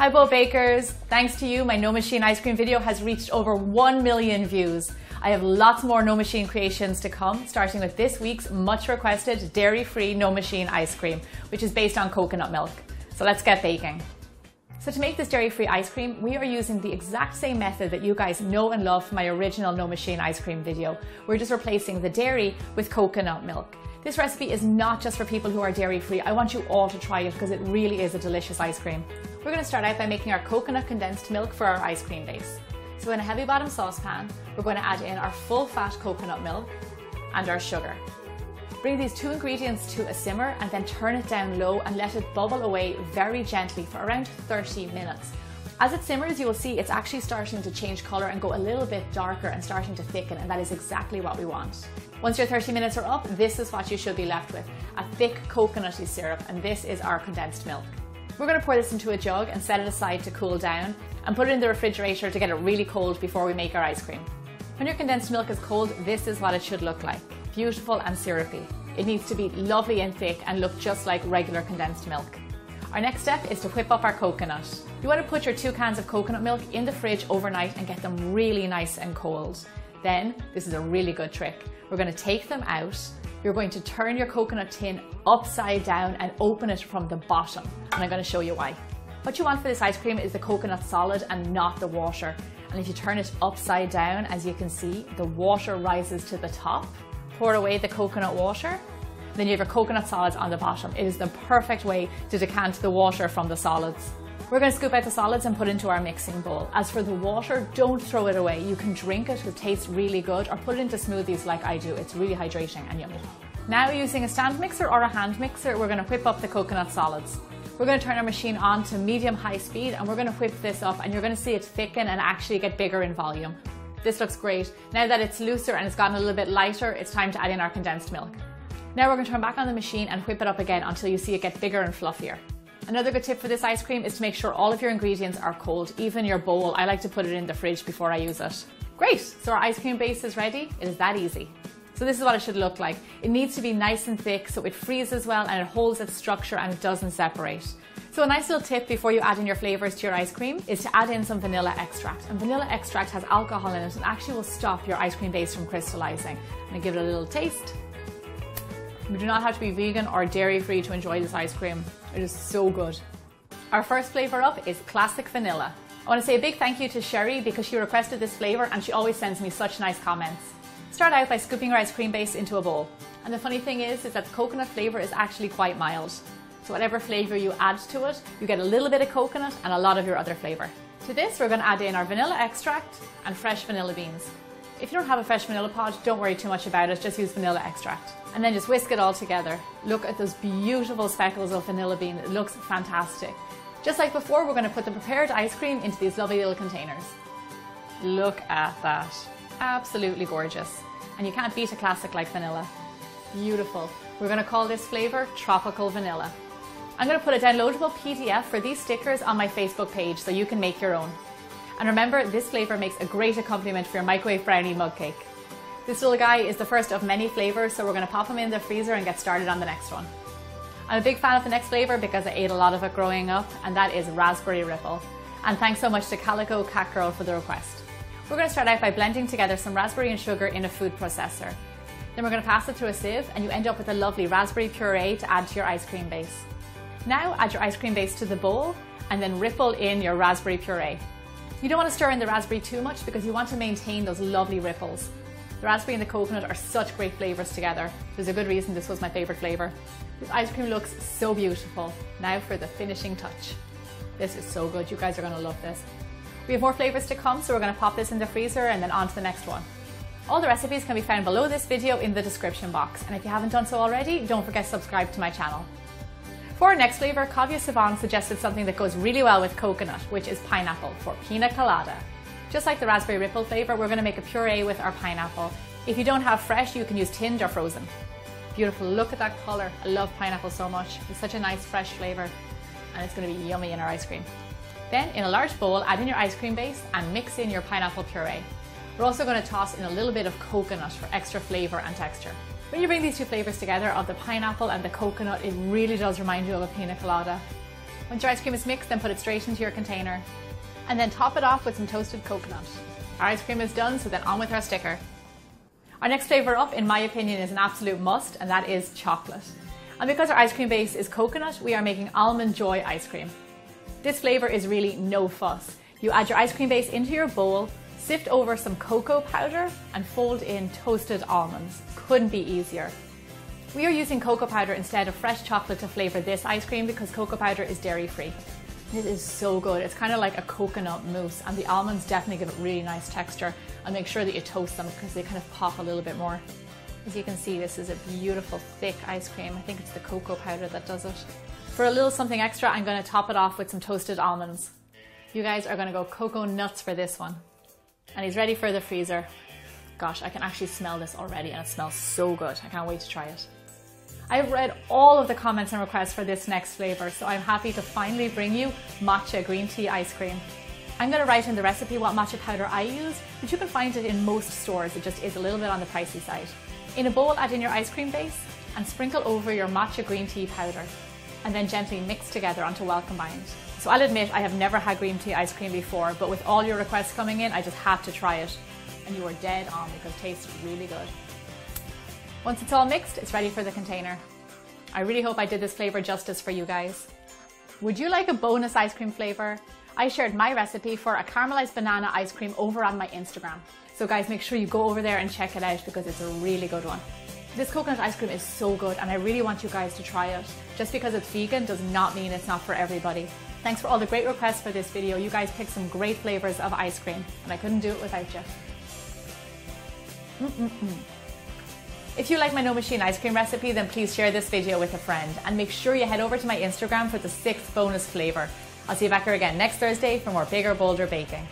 Hi Bo Bakers! Thanks to you, my No Machine ice cream video has reached over 1 million views. I have lots more No Machine creations to come, starting with this week's much requested dairy-free No Machine ice cream, which is based on coconut milk. So let's get baking. So to make this dairy-free ice cream, we are using the exact same method that you guys know and love from my original No Machine ice cream video. We're just replacing the dairy with coconut milk. This recipe is not just for people who are dairy-free. I want you all to try it because it really is a delicious ice cream. We're going to start out by making our coconut condensed milk for our ice cream base. So in a heavy bottom saucepan, we're going to add in our full fat coconut milk and our sugar. Bring these two ingredients to a simmer and then turn it down low and let it bubble away very gently for around 30 minutes. As it simmers, you will see it's actually starting to change colour and go a little bit darker and starting to thicken, and that is exactly what we want. Once your 30 minutes are up, this is what you should be left with, a thick coconutty syrup, and this is our condensed milk. We're going to pour this into a jug and set it aside to cool down and put it in the refrigerator to get it really cold before we make our ice cream. When your condensed milk is cold, this is what it should look like. Beautiful and syrupy. It needs to be lovely and thick and look just like regular condensed milk. Our next step is to whip up our coconut. You want to put your 2 cans of coconut milk in the fridge overnight and get them really nice and cold. Then, this is a really good trick. We're going to take them out. You're going to turn your coconut tin upside down and open it from the bottom. And I'm going to show you why. What you want for this ice cream is the coconut solid and not the water. And if you turn it upside down, as you can see, the water rises to the top. Pour away the coconut water. Then you have your coconut solids on the bottom. It is the perfect way to decant the water from the solids. We're going to scoop out the solids and put into our mixing bowl. As for the water, don't throw it away. You can drink it, it tastes really good, or put it into smoothies like I do. It's really hydrating and yummy. Now, using a stand mixer or a hand mixer, we're going to whip up the coconut solids. We're going to turn our machine on to medium-high speed and we're going to whip this up, and you're going to see it thicken and actually get bigger in volume. This looks great. Now that it's looser and it's gotten a little bit lighter, it's time to add in our condensed milk. Now we're going to turn back on the machine and whip it up again until you see it get bigger and fluffier. Another good tip for this ice cream is to make sure all of your ingredients are cold, even your bowl. I like to put it in the fridge before I use it. Great, so our ice cream base is ready. It is that easy. So this is what it should look like. It needs to be nice and thick so it freezes well and it holds its structure and it doesn't separate. So a nice little tip before you add in your flavours to your ice cream is to add in some vanilla extract. And vanilla extract has alcohol in it and actually will stop your ice cream base from crystallizing. I'm going to give it a little taste. You do not have to be vegan or dairy free to enjoy this ice cream. It is so good. Our first flavour up is classic vanilla. I want to say a big thank you to Sherry because she requested this flavour and she always sends me such nice comments. Start out by scooping your ice cream base into a bowl. And the funny thing is that the coconut flavour is actually quite mild. So whatever flavour you add to it, you get a little bit of coconut and a lot of your other flavour. To this, we're going to add in our vanilla extract and fresh vanilla beans. If you don't have a fresh vanilla pod, don't worry too much about it, just use vanilla extract. And then just whisk it all together. Look at those beautiful speckles of vanilla bean, it looks fantastic. Just like before, we're going to put the prepared ice cream into these lovely little containers. Look at that. Absolutely gorgeous. And you can't beat a classic like vanilla. Beautiful. We're going to call this flavour Tropical Vanilla. I'm going to put a downloadable PDF for these stickers on my Facebook page so you can make your own. And remember, this flavour makes a great accompaniment for your microwave brownie mug cake. This little guy is the first of many flavours, so we're going to pop him in the freezer and get started on the next one. I'm a big fan of the next flavour because I ate a lot of it growing up, and that is Raspberry Ripple. And thanks so much to Calico Cat Girl for the request. We're going to start out by blending together some raspberry and sugar in a food processor. Then we're going to pass it through a sieve and you end up with a lovely raspberry puree to add to your ice cream base. Now add your ice cream base to the bowl and then ripple in your raspberry puree. You don't want to stir in the raspberry too much because you want to maintain those lovely ripples. The raspberry and the coconut are such great flavours together. There's a good reason this was my favourite flavour. This ice cream looks so beautiful. Now for the finishing touch. This is so good, you guys are going to love this. We have more flavours to come, so we're going to pop this in the freezer and then on to the next one. All the recipes can be found below this video in the description box, and if you haven't done so already, don't forget to subscribe to my channel. For our next flavour, Kavya Sivan suggested something that goes really well with coconut, which is pineapple for pina colada. Just like the raspberry ripple flavour, we're going to make a puree with our pineapple. If you don't have fresh, you can use tinned or frozen. Beautiful, look at that colour. I love pineapple so much. It's such a nice fresh flavour and it's going to be yummy in our ice cream. Then in a large bowl, add in your ice cream base and mix in your pineapple puree. We're also going to toss in a little bit of coconut for extra flavour and texture. When you bring these two flavours together of the pineapple and the coconut, it really does remind you of a pina colada. Once your ice cream is mixed, then put it straight into your container. And then top it off with some toasted coconut. Our ice cream is done, so then on with our sticker. Our next flavour up, in my opinion, is an absolute must, and that is chocolate. And because our ice cream base is coconut, we are making Almond Joy ice cream. This flavour is really no fuss. You add your ice cream base into your bowl, sift over some cocoa powder, and fold in toasted almonds. Couldn't be easier. We are using cocoa powder instead of fresh chocolate to flavour this ice cream because cocoa powder is dairy free. This is so good. It's kind of like a coconut mousse, and the almonds definitely give it really nice texture. And make sure that you toast them because they kind of pop a little bit more. As you can see, this is a beautiful thick ice cream. I think it's the cocoa powder that does it. For a little something extra, I'm going to top it off with some toasted almonds. You guys are going to go cocoa nuts for this one. And he's ready for the freezer. Gosh, I can actually smell this already and it smells so good. I can't wait to try it. I've read all of the comments and requests for this next flavour, so I'm happy to finally bring you matcha green tea ice cream. I'm going to write in the recipe what matcha powder I use, but you can find it in most stores. It just is a little bit on the pricey side. In a bowl, add in your ice cream base and sprinkle over your matcha green tea powder, and then gently mix together until well combined. So I'll admit I have never had green tea ice cream before, but with all your requests coming in, I just had to try it. And you were dead on because it tastes really good. Once it's all mixed, it's ready for the container. I really hope I did this flavour justice for you guys. Would you like a bonus ice cream flavour? I shared my recipe for a caramelised banana ice cream over on my Instagram. So guys, make sure you go over there and check it out because it's a really good one. This coconut ice cream is so good and I really want you guys to try it. Just because it's vegan does not mean it's not for everybody. Thanks for all the great requests for this video. You guys picked some great flavours of ice cream and I couldn't do it without you. If you like my No Machine ice cream recipe, then please share this video with a friend and make sure you head over to my Instagram for the 6th bonus flavour. I'll see you back here again next Thursday for more bigger, bolder baking.